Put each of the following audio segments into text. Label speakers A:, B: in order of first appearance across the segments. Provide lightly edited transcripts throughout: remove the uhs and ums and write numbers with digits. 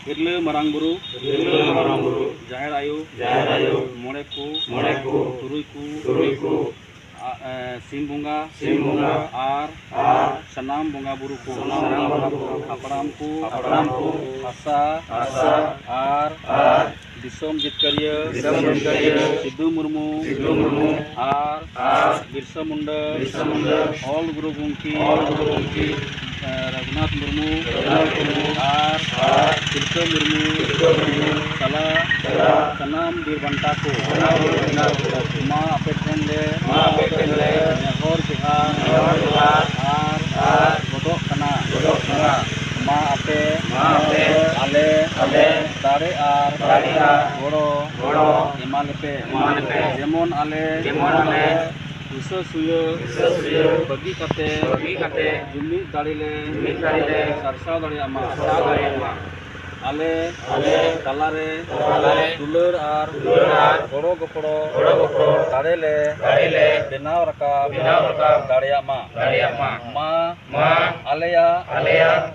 A: हिरले मरांग बुरु जाहेर आयु मोड़े को तुरुई को सिम बुंगा आर सनाम बुंगा बुरु को अपराम को आसा आर दिसोम जितकारिया सिद्धू मुर्मू आर बिरसा मुंडा ऑल गुरु गुंकी रघुनाथ मुर्मू आर तिलका मुर्मू सला सनाम बीर बंटा को मा आपे ठेन ले नेहर जोहार आर गोदोग कना मा आपे आले दाड़े आर गोड़ो एमालेपे जेमन आले उसे सुयो बगी कते जुमी दाड़ीले सरसा दाड़ी आमा आले तालारे दुलर आर गोड़ो गपड़ो दाड़ेले बेनाव रकाब दाड़िया मा आलेया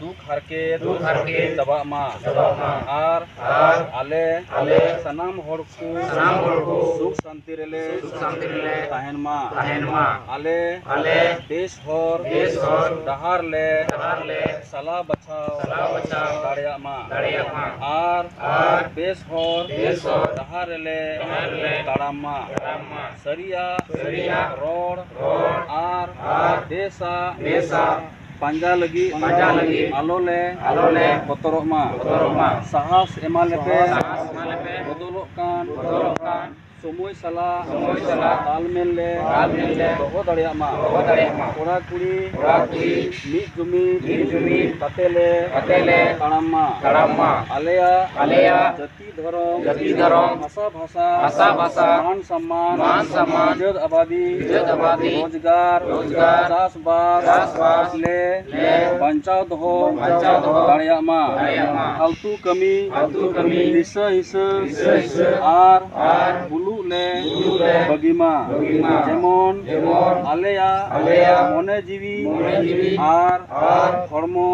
A: दुख हरके दबा मा आर आले सनाम होड़ को सुख शांति रेले ताहेन मा आले देश होर डहार ले सला बचाओ दाड़िया मा आर बेस होर डहार ले ताड़ामा सरिया रोड आर देसा पंजा लगी आलोले बतरोमा साहस एमालेपे बदलोग कान समय सला तालमेल ले दोहो दाड़ियामा कोड़ा कुड़ी मिद जुमी कतेले ताड़ामा आलेया जाति धर्म भाषा मान सम्मान इज्जत आबादी रोजगार चासबास ले बंचाव दोहो दाड़ियामा फालतू कमी हिस्सा आर बुलू ले बगीमा जेमन आलेया मने जीवी आर हड़मो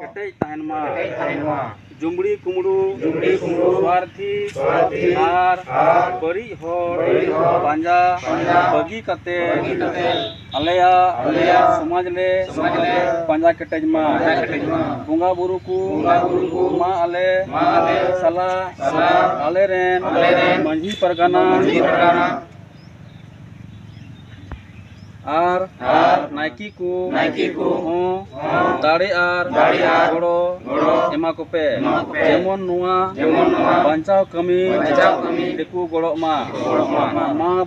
A: केटेज ताहेनमा जुमड़ी कुमड़ू स्वार्थी आर बड़ी होड़ पांजा बगी कते आलेया समाज ले पांजा केटेजमा बुंगा बुरु को मा आले सला आले rain Manjhi Pargana are Nike को दाड़े आर गोड़ो एमा कोपे जेमन नुआ बंचाव कमी देखु गोड़ो मा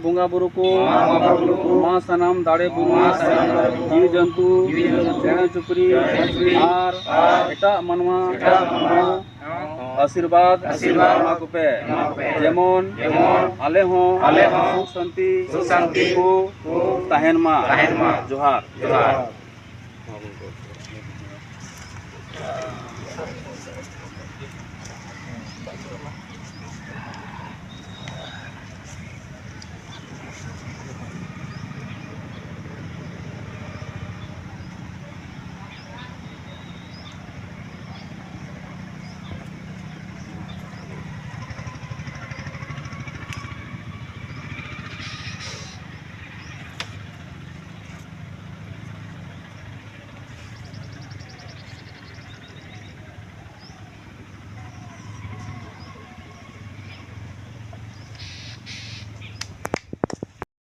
A: बुंगा बुरु को मा सनाम दाड़े बुरु जीव जंतु चेणे चुपड़ी आर एटा मनवा आशीर्वाद मा कोपे जेमन आले हो सुख शांति को ताहेन मा जोहार।